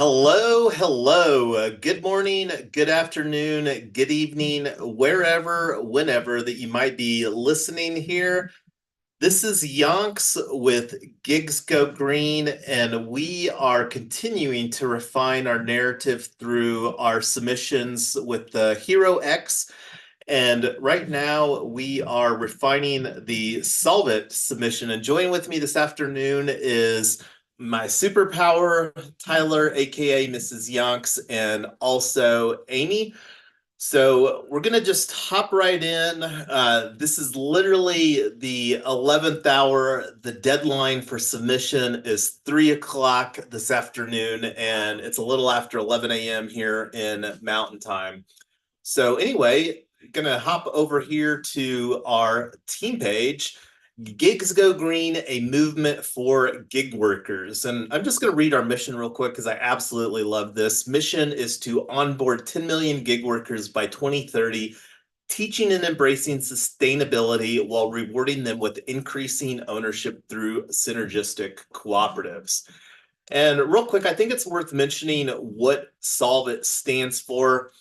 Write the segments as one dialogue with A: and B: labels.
A: Hello, hello. Good morning, good afternoon, good evening, wherever, whenever that you might be listening here. This is Yonks with Gigs Go Green, and we are continuing to refine our narrative through our submissions with the HeroX. And right now, we are refining the Solve It submission. And joining with me this afternoon is my superpower, Tyler, aka Mrs. Yonks, and also Amy. So we're going to just hop right in. This is literally the 11th hour. The deadline for submission is 3 o'clock this afternoon, and it's a little after 11 a.m. here in Mountain Time. So anyway, gonna hop over here to our team page. Gigs Go Green, a movement for gig workers. And I'm just going to read our mission real quick because I absolutely love this. Mission is to onboard 10 million gig workers by 2030, teaching and embracing sustainability while rewarding them with increasing ownership through synergistic cooperatives. And real quick, I think it's worth mentioning what Solve It stands for.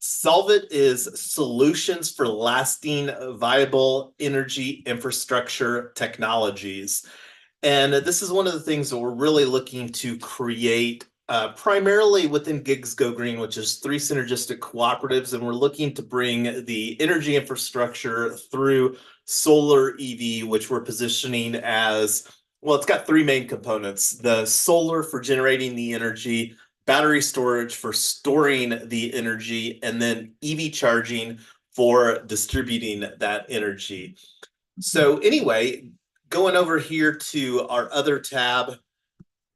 A: Solve It is solutions for lasting, viable energy infrastructure technologies. And this is one of the things that we're really looking to create primarily within Gigs Go Green, which is 3 synergistic cooperatives. And we're looking to bring the energy infrastructure through solar EV, which we're positioning as, well, it's got 3 main components: the solar for generating the energy, battery storage for storing the energy, and then EV charging for distributing that energy. So anyway, going over here to our other tab,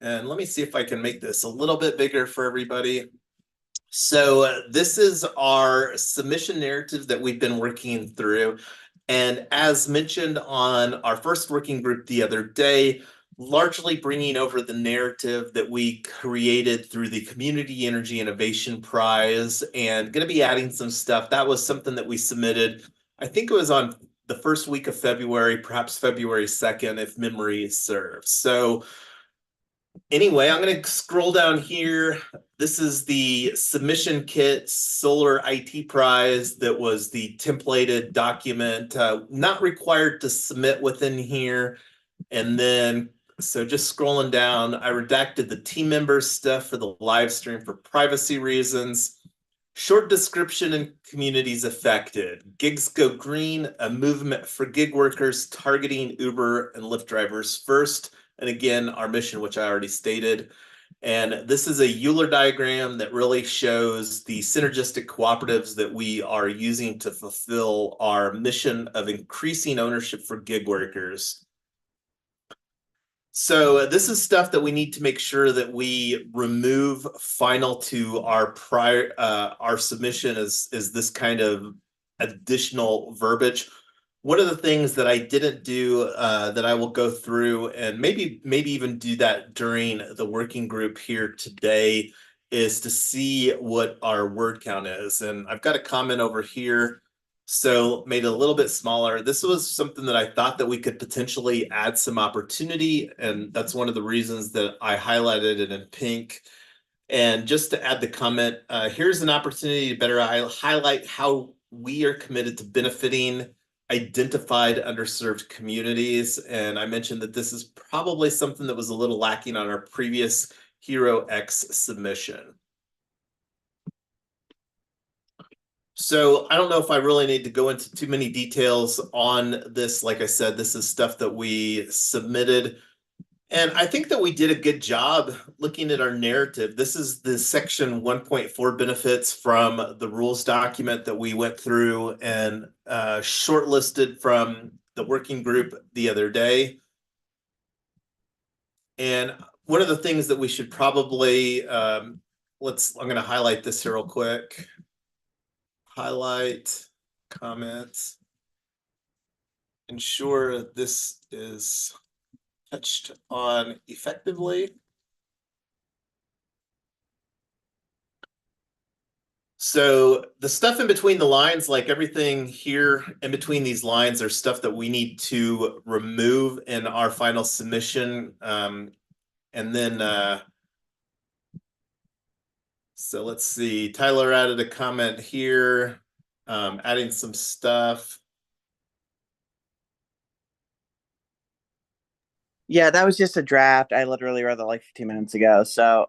A: and let me see if I can make this a little bit bigger for everybody. So this is our submission narrative that we've been working through. And as mentioned on our first working group the other day, largely bringing over the narrative that we created through the Community Energy Innovation Prize, and going to be adding some stuff. That was something that we submitted, I think it was on the first week of February, perhaps February 2nd, if memory serves. So anyway, I'm going to scroll down here. This is the submission kit solar IT prize. That was the templated document, not required to submit within here. And then, so just scrolling down, I redacted the team members stuff for the live stream for privacy reasons. Short description and communities affected. Gigs Go Green, a movement for gig workers targeting Uber and Lyft drivers first. And again, our mission, which I already stated. And this is a Euler diagram that really shows the synergistic cooperatives that we are using to fulfill our mission of increasing ownership for gig workers. So this is stuff that we need to make sure that we remove final to our our submission is this kind of additional verbiage. One of the things that I didn't do that I will go through and maybe even do that during the working group here today is to see what our word count is. And I've got a comment over here, so made it a little bit smaller. This was something that I thought that we could potentially add some opportunity, and that's one of the reasons that I highlighted it in pink. And just to add the comment, here's an opportunity to better highlight how we are committed to benefiting identified underserved communities. And I mentioned that this is probably something that was a little lacking on our previous HeroX submission. So I don't know if I really need to go into too many details on this. Like I said, this is stuff that we submitted. And I think that we did a good job looking at our narrative. This is the section 1.4 benefits from the rules document that we went through and shortlisted from the working group the other day. And one of the things that we should probably, I'm going to highlight this here real quick. Highlight, comments, ensure this is touched on effectively. So the stuff in between the lines, like everything here in between these lines, are stuff that we need to remove in our final submission. And then So let's see. Tyler added a comment here, adding some stuff.
B: Yeah, that was just a draft. I literally read that like 15 minutes ago. So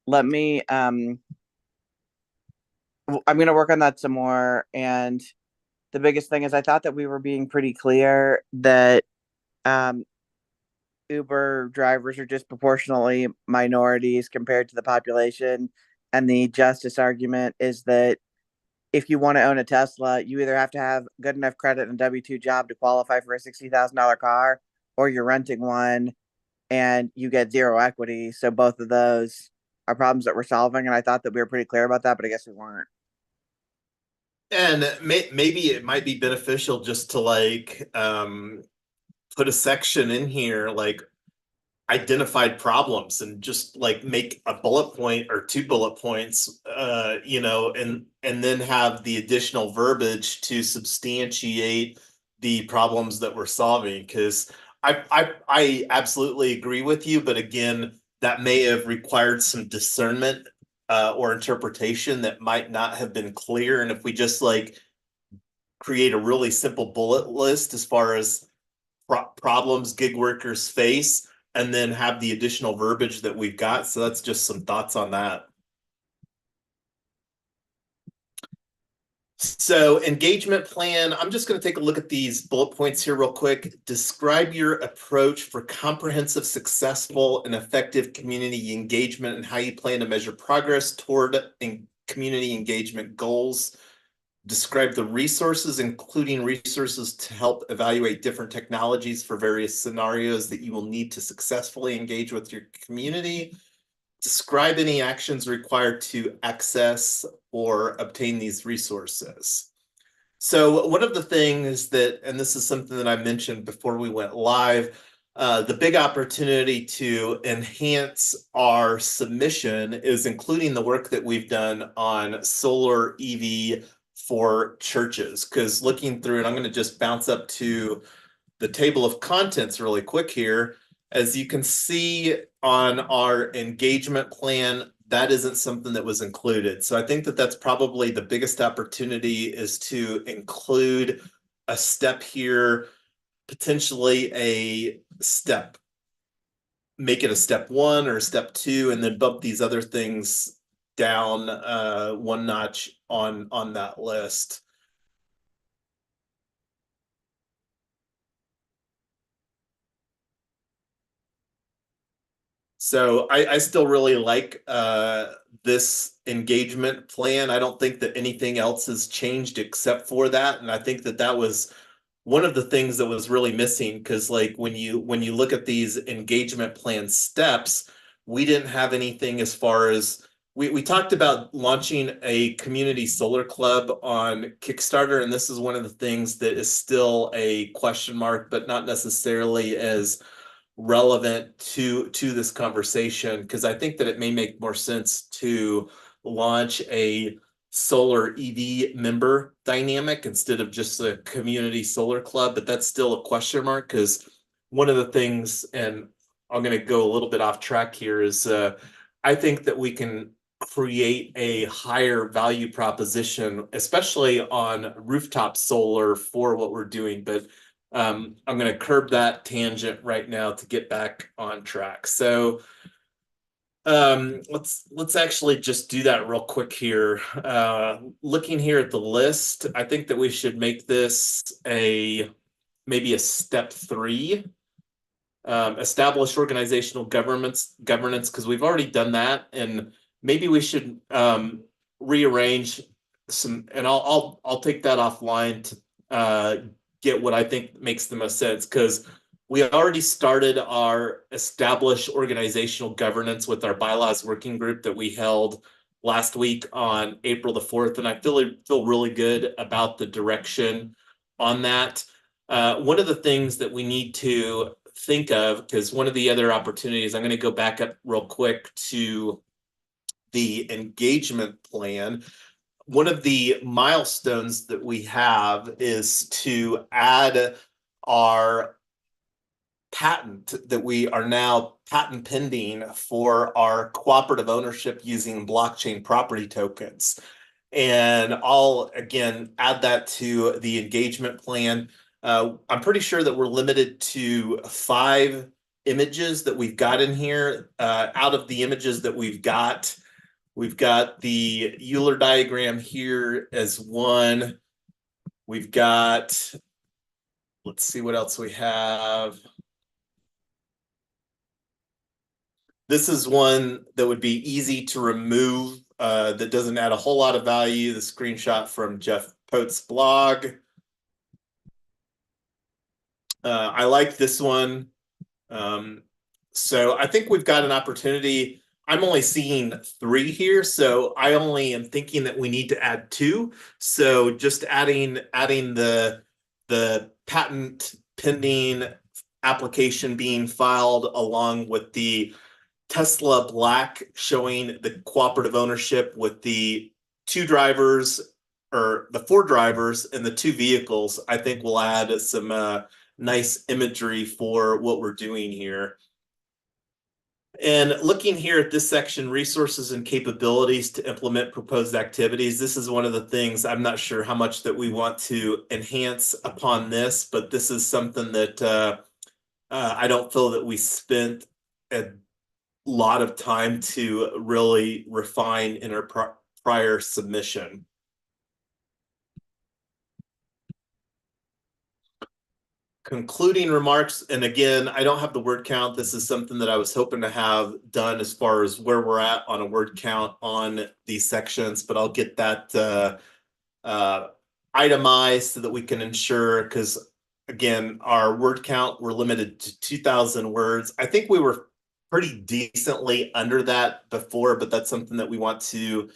B: let me I'm gonna work on that some more. And the biggest thing is I thought that we were being pretty clear that um Uber drivers are disproportionately minorities compared to the population. And the justice argument is that if you want to own a Tesla, you either have to have good enough credit and W-2 job to qualify for a $60,000 car, or you're renting one and you get zero equity. So both of those are problems that we're solving. And I thought that we were pretty clear about that, but I guess we weren't.
A: And maybe it might be beneficial just to put a section in here like identified problems and just like make a bullet point or two bullet points, and then have the additional verbiage to substantiate the problems that we're solving. Because I absolutely agree with you, but again, that may have required some discernment or interpretation that might not have been clear. And if we just like create a really simple bullet list as far as problems gig workers face, and then have the additional verbiage that we've got. So that's just some thoughts on that. So engagement plan, I'm just going to take a look at these bullet points here real quick. Describe your approach for comprehensive, successful, and effective community engagement and how you plan to measure progress toward community engagement goals. Describe the resources, including resources to help evaluate different technologies for various scenarios that you will need to successfully engage with your community. Describe any actions required to access or obtain these resources. So one of the things that, and this is something that I mentioned before we went live, the big opportunity to enhance our submission is including the work that we've done on solar EV for churches. Because looking through it, I'm going to just bounce up to the table of contents really quick here. As you can see on our engagement plan, that isn't something that was included. So I think that that's probably the biggest opportunity, is to include a step here, potentially a step, make it a step 1 or step 2, and then bump these other things down one notch on that list. So I still really like this engagement plan. I don't think that anything else has changed except for that. And I think that that was one of the things that was really missing, because like when you look at these engagement plan steps, we didn't have anything as far as we talked about launching a community solar club on Kickstarter, and this is one of the things that is still a question mark, but not necessarily as relevant to this conversation, because I think that it may make more sense to launch a solar EV member dynamic instead of just a community solar club. But that's still a question mark, because one of the things, and I'm going to go a little bit off track here, is I think that we can create a higher value proposition, especially on rooftop solar, for what we're doing. But I'm going to curb that tangent right now to get back on track. So let's actually just do that real quick here. Looking here at the list, I think that we should make this maybe a step 3. Establish organizational governance, because we've already done that, and maybe we should rearrange some. And I'll take that offline to get what I think makes the most sense, because we already started our establish organizational governance with our bylaws working group that we held last week on April the 4th, and I feel really good about the direction on that. One of the things that we need to think of, because one of the other opportunities, I'm going to go back up real quick to the engagement plan. One of the milestones that we have is to add our patent that we are now patent pending for our cooperative ownership using blockchain property tokens. And I'll, again, add that to the engagement plan. I'm pretty sure that we're limited to 5 images that we've got in here. Out of the images that we've got the Euler diagram here as one. We've got, let's see what else we have. This is one that would be easy to remove, that doesn't add a whole lot of value. The screenshot from Jeff Pote's blog. I like this one. So I think we've got an opportunity. I'm only seeing 3 here, so I only am thinking that we need to add 2. So just adding the patent pending application being filed along with the Tesla Black showing the cooperative ownership with the 2 drivers, or the 4 drivers and the 2 vehicles, I think will add some nice imagery for what we're doing here. And looking here at this section, resources and capabilities to implement proposed activities, this is one of the things I'm not sure how much that we want to enhance upon this, but this is something that I don't feel that we spent a lot of time to really refine in our prior submission. Concluding remarks, and again, I don't have the word count. This is something that I was hoping to have done as far as where we're at on a word count on these sections, but I'll get that itemized so that we can ensure, because again, our word count, we're limited to 2,000 words. I think we were pretty decently under that before, but that's something that we want to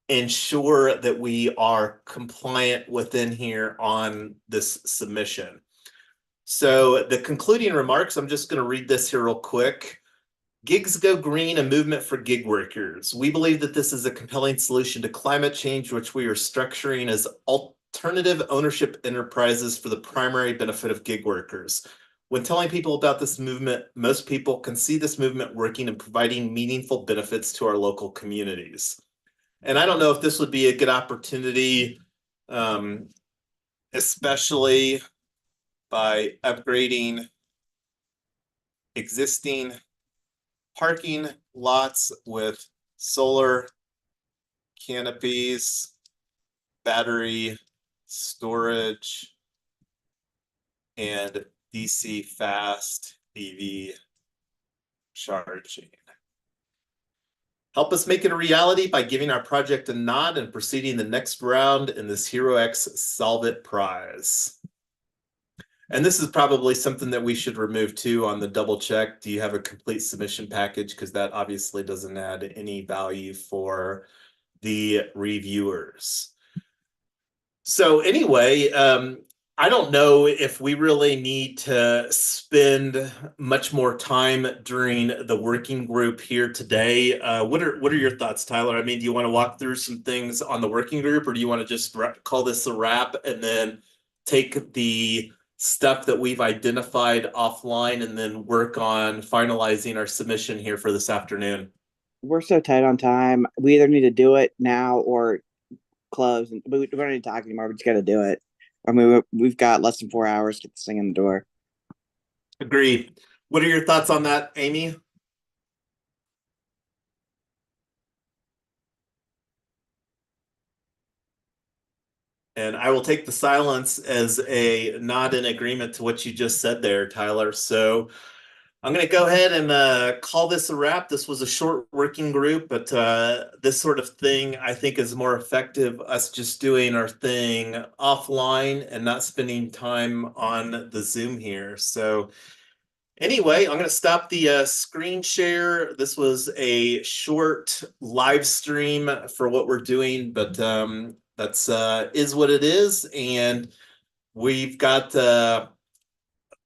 A: ensure that we are compliant within here on this submission. So the concluding remarks, I'm just going to read this here real quick. Gigs Go Green, a movement for gig workers. We believe that this is a compelling solution to climate change, which we are structuring as alternative ownership enterprises for the primary benefit of gig workers. When telling people about this movement, most people can see this movement working and providing meaningful benefits to our local communities. And I don't know if this would be a good opportunity, especially by upgrading existing parking lots with solar canopies, battery storage, and DC fast EV charging. Help us make it a reality by giving our project a nod and proceeding the next round in this HeroX Solve It prize. And this is probably something that we should remove too on the double check. Do you have a complete submission package? Because that obviously doesn't add any value for the reviewers. So anyway, I don't know if we really need to spend much more time during the working group here today. What are your thoughts, Tyler? I mean, do you want to walk through some things on the working group, or do you want to just call this a wrap and then take the stuff that we've identified offline and then work on finalizing our submission here for this afternoon?
B: We're so tight on time. We either need to do it now or close. But we don't need to talk anymore. We just got to do it. I mean, we've got less than 4 hours to get this thing in the door.
A: Agree. What are your thoughts on that, Amy? And I will take the silence as a nod in agreement to what you just said there, Tyler. So I'm going to go ahead and call this a wrap. This was a short working group, but this sort of thing I think is more effective, us just doing our thing offline and not spending time on the Zoom here. So anyway, I'm going to stop the screen share. This was a short live stream for what we're doing, but that's is what it is. And we've got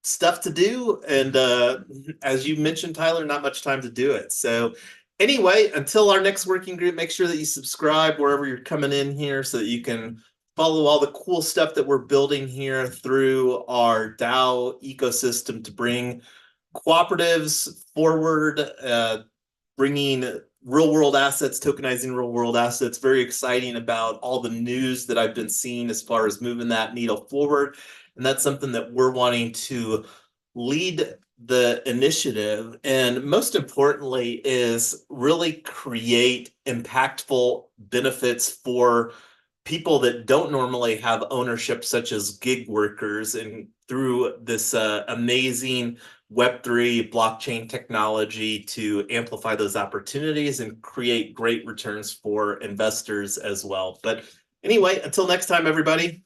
A: stuff to do. And as you mentioned, Tyler, not much time to do it. So anyway, until our next working group, make sure that you subscribe wherever you're coming in here so that you can follow all the cool stuff that we're building here through our DAO ecosystem to bring cooperatives forward, bringing real world assets, tokenizing real world assets. Very exciting about all the news that I've been seeing as far as moving that needle forward. And that's something that we're wanting to lead the initiative. And most importantly, is really create impactful benefits for people that don't normally have ownership, such as gig workers, and through this amazing Web3 blockchain technology to amplify those opportunities and create great returns for investors as well. But anyway, until next time, everybody.